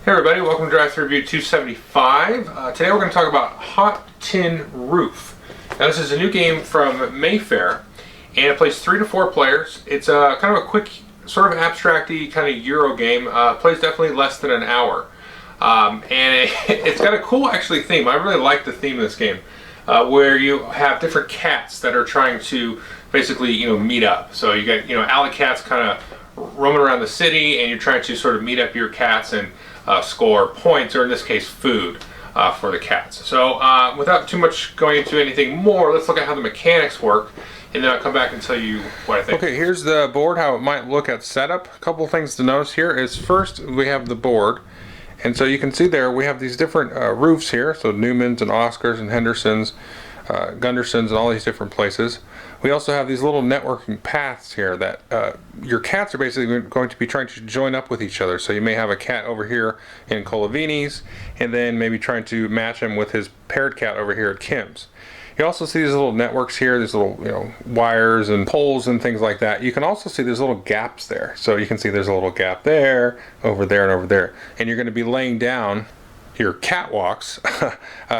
Hey everybody, welcome to Drive Thru Review 275. Today we're going to talk about Hot Tin Roof. Now this is a new game from Mayfair, and it plays 3 to 4 players. It's kind of a quick, sort of abstract-y kind of Euro game. Plays definitely less than an hour. And it's got a cool actually theme. I really like the theme of this game, where you have different cats that are trying to basically, meet up. So you got, alley cats kind of roaming around the city, and you're trying to sort of meet up your cats and score points, or in this case food, for the cats. So without too much going into anything more, let's look at how the mechanics work, and then I'll come back and tell you what I think. Okay, here's the board, how it might look at setup. A couple things to notice here is, first we have the board, and so you can see there we have these different roofs here, so Newmans and Oscars and Hendersons, Gundersons, and all these different places. We also have these little networking paths here that your cats are basically going to be trying to join up with each other. So you may have a cat over here in Colavini's, and then maybe trying to match him with his paired cat over here at Kim's. You also see these little networks here, these little wires and poles and things like that. You can also see there's little gaps there. So you can see there's a little gap there, over there, and over there. And you're going to be laying down your catwalks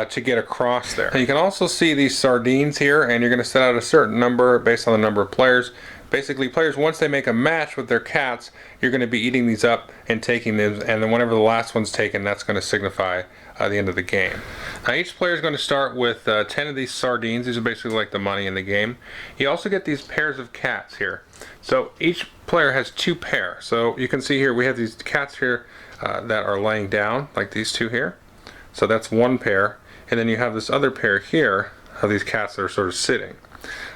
to get across there. And you can also see these sardines here, and you're going to set out a certain number based on the number of players. Basically, players, once they make a match with their cats, you're going to be eating these up and taking them, and then whenever the last one's taken, that's going to signify the end of the game. Now each player is going to start with 10 of these sardines. These are basically like the money in the game. You also get these pairs of cats here. So each player has 2 pairs. So you can see here we have these cats here that are laying down, like these 2 here. So that's 1 pair, and then you have this other pair here of these cats that are sort of sitting.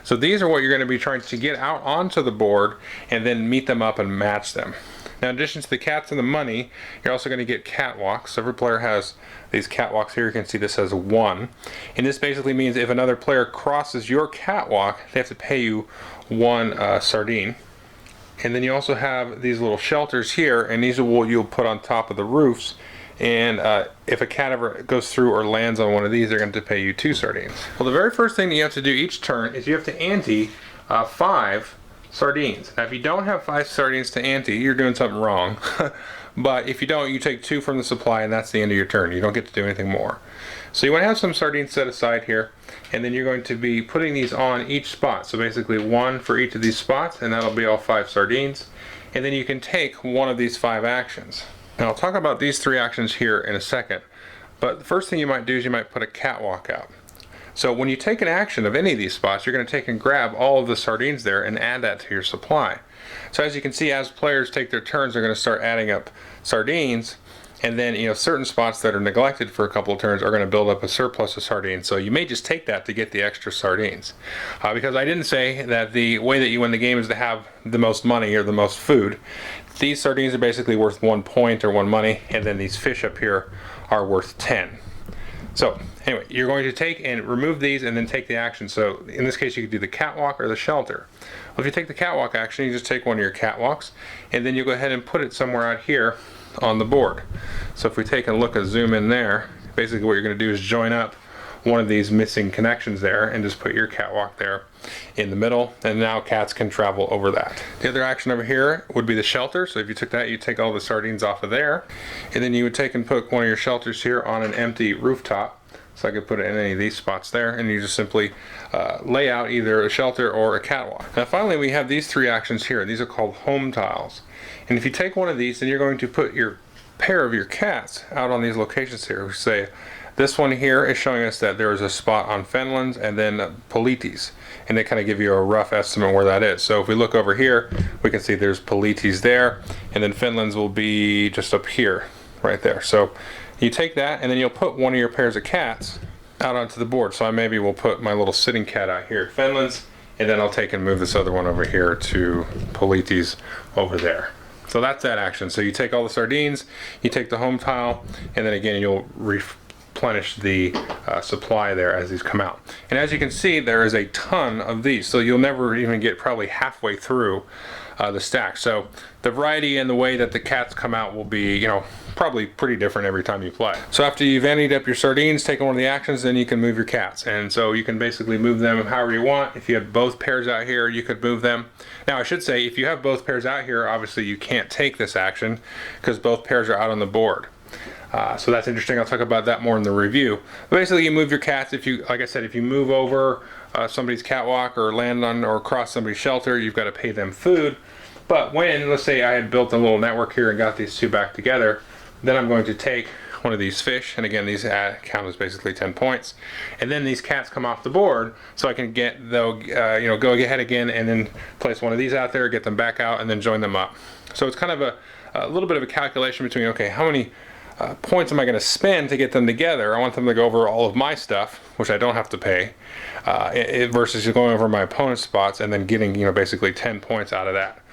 So these are what you're going to be trying to get out onto the board and then meet them up and match them. Now in addition to the cats and the money, you're also going to get catwalks. So every player has these catwalks here. You can see this has 1. And this basically means if another player crosses your catwalk, they have to pay you 1 sardine. And then you also have these little shelters here, and these are what you'll put on top of the roofs. And if a cat ever goes through or lands on one of these, they're going to pay you 2 sardines. Well, the very first thing that you have to do each turn is you have to ante 5 sardines. Now if you don't have 5 sardines to ante, you're doing something wrong. But if you don't, you take 2 from the supply, and that's the end of your turn. You don't get to do anything more. So you want to have some sardines set aside here, and then you're going to be putting these on each spot. So basically 1 for each of these spots, and that'll be all 5 sardines. And then you can take 1 of these 5 actions. Now I'll talk about these 3 actions here in a second, but the first thing you might do is you might put a catwalk out. So when you take an action of any of these spots, you're going to take and grab all of the sardines there and add that to your supply. So as you can see, as players take their turns, they're going to start adding up sardines, and then certain spots that are neglected for a couple of turns are going to build up a surplus of sardines. So you may just take that to get the extra sardines. Because I didn't say that the way that you win the game is to have the most money or the most food. These sardines are basically worth 1 point or 1 money, and then these fish up here are worth 10. So anyway, you're going to take and remove these and then take the action. So in this case you could do the catwalk or the shelter. Well, if you take the catwalk action, you just take one of your catwalks, and then you go ahead and put it somewhere out here on the board. So if we take a look and zoom in there, basically what you're going to do is join up one of these missing connections there and just put your catwalk there in the middle, and now cats can travel over that. The other action over here would be the shelter. So if you took that, you take all the sardines off of there, and then you would take and put one of your shelters here on an empty rooftop. So I could put it in any of these spots there, and you just simply lay out either a shelter or a catwalk. Now finally we have these 3 actions here. These are called home tiles. And if you take one of these, then you're going to put your pair of your cats out on these locations here. We say this one here is showing us that there is a spot on Fenlands and then Politis, and they kind of give you a rough estimate where that is. So if we look over here, we can see there's Politis there, and then Fenlands will be just up here, right there. So you take that, and then you'll put one of your pairs of cats out onto the board. So I maybe will put my little sitting cat out here at Fenlands, and then I'll take and move this other one over here to Politis over there. So that's that action. So you take all the sardines, you take the home tile, and then again you'll replenish the supply there as these come out. And as you can see, there is a ton of these, so you'll never even get probably halfway through the stack. So the variety and the way that the cats come out will be, probably pretty different every time you play. So after you've emptied up your sardines, taken one of the actions, then you can move your cats. And so you can basically move them however you want. If you have both pairs out here, you could move them. Now I should say, if you have both pairs out here, obviously you can't take this action because both pairs are out on the board. So that's interesting. I'll talk about that more in the review. But basically, you move your cats. If you, like I said, if you move over somebody's catwalk or land on or cross somebody's shelter, you've got to pay them food. But when, let's say I had built a little network here and got these two back together, then I'm going to take one of these fish, and again, these count as basically 10 points. And then these cats come off the board, so I can get, they'll, go ahead again and then place one of these out there, get them back out, and then join them up. So it's kind of a little bit of a calculation between, okay, how many points am I going to spend to get them together? I want them to go over all of my stuff, which I don't have to pay, versus going over my opponent's spots and then getting, basically 10 points out of that.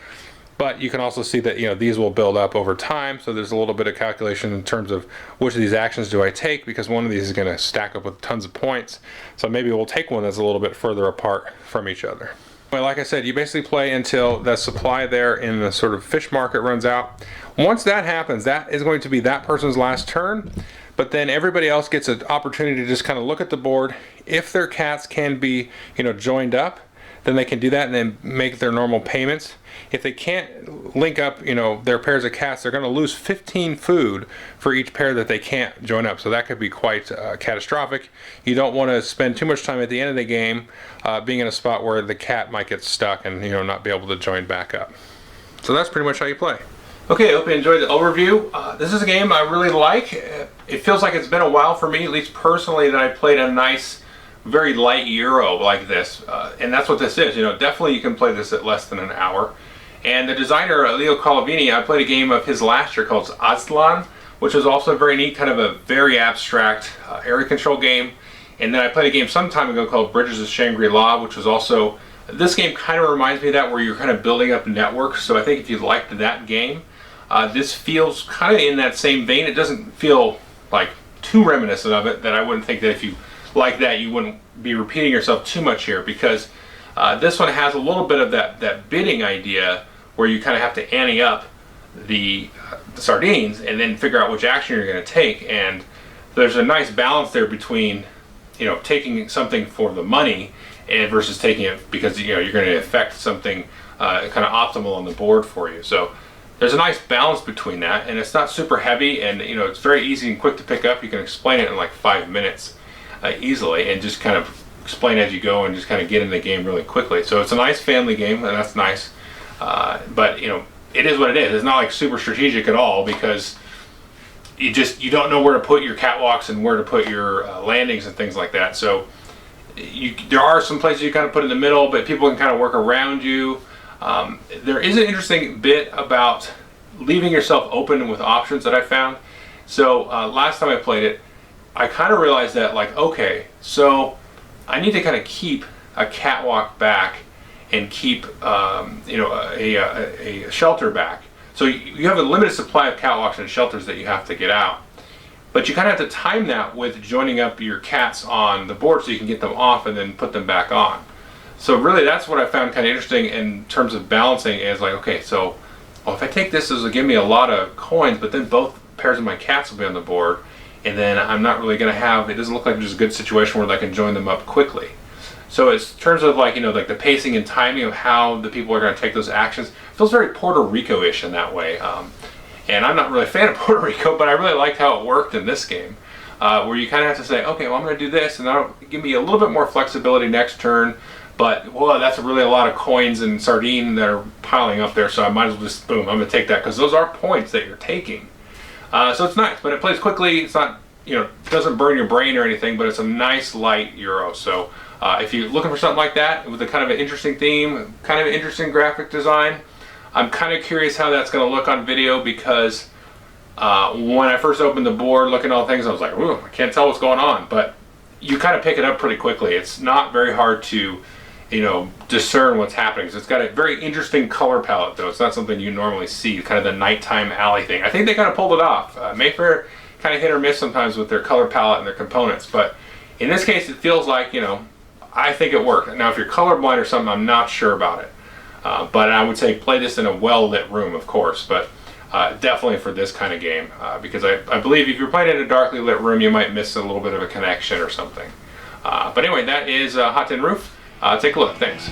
But you can also see that these will build up over time, so there's a little bit of calculation in terms of which of these actions do I take, because one of these is going to stack up with tons of points. So maybe we'll take one that's a little bit further apart from each other. Well, like I said, you basically play until the supply there in the sort of fish market runs out. Once that happens, that is going to be that person's last turn, but then everybody else gets an opportunity to just kind of look at the board. If their cats can be joined up, then they can do that and then make their normal payments. If they can't link up, their pairs of cats, they're going to lose 15 food for each pair that they can't join up. So that could be quite catastrophic. You don't want to spend too much time at the end of the game being in a spot where the cat might get stuck and not be able to join back up. So that's pretty much how you play. Okay, I hope you enjoyed the overview. This is a game I really like. It feels like it's been a while for me, at least personally, that I played a nice, very light Euro like this, and that's what this is. Definitely you can play this at less than an hour. And the designer, Leo Colovini, I played a game of his last year called Aztlan, which was also very neat, kind of a very abstract area control game. And then I played a game some time ago called Bridges of Shangri-La, which was also, this game kind of reminds me of that, where you're kind of building up networks. So I think if you liked that game, this feels kind of in that same vein. It doesn't feel like too reminiscent of it, that I wouldn't think that if you like that, you wouldn't be repeating yourself too much here, because this one has a little bit of that bidding idea, where you kind of have to ante up the sardines and then figure out which action you're going to take. And there's a nice balance there between taking something for the money and versus taking it because you're going to affect something kind of optimal on the board for you. So there's a nice balance between that, and it's not super heavy, and it's very easy and quick to pick up. You can explain it in like 5 minutes easily, and just kind of explain as you go and just kind of get in the game really quickly. So it's a nice family game, and that's nice. But it is what it is. It's not like super strategic at all, because you don't know where to put your catwalks and where to put your landings and things like that. So there are some places you kind of put in the middle, but people can kind of work around you. There is an interesting bit about leaving yourself open with options that I found. So last time I played it, I kind of realized that, like, okay, so I need to kind of keep a catwalk back and keep a shelter back. So you have a limited supply of catwalks and shelters that you have to get out. But you kind of have to time that with joining up your cats on the board so you can get them off and then put them back on. So really that's what I found kind of interesting in terms of balancing, is like, okay, so if I take this, this will give me a lot of coins, but then both pairs of my cats will be on the board, and then I'm not really going to have, it doesn't look like there's a good situation where I can join them up quickly. So it's in terms of like the pacing and timing of how the people are going to take those actions, it feels very Puerto Rico-ish in that way. And I'm not really a fan of Puerto Rico, but I really liked how it worked in this game, where you kind of have to say, okay, well, I'm going to do this, and that'll give me a little bit more flexibility next turn. But well, that's really a lot of coins and sardine that are piling up there, so I might as well just boom, I'm going to take that, because those are points that you're taking. So it's nice, but it plays quickly. It's not, it doesn't burn your brain or anything, but it's a nice light Euro. So if you're looking for something like that with a kind of an interesting theme, kind of an interesting graphic design, I'm kind of curious how that's going to look on video, because when I first opened the board looking at all things, I was like, ooh, I can't tell what's going on. But you kind of pick it up pretty quickly. It's not very hard to discern what's happening. So it's got a very interesting color palette, though. It's not something you normally see, kind of the nighttime alley thing. I think they kind of pulled it off. Mayfair kind of hit or miss sometimes with their color palette and their components, but in this case it feels like, I think it worked. Now if you're colorblind or something, I'm not sure about it. But I would say play this in a well-lit room, of course, but definitely for this kind of game, because I believe if you're playing in a darkly lit room, you might miss a little bit of a connection or something. But anyway, that is Hot Tin Roof. Take a look. Thanks.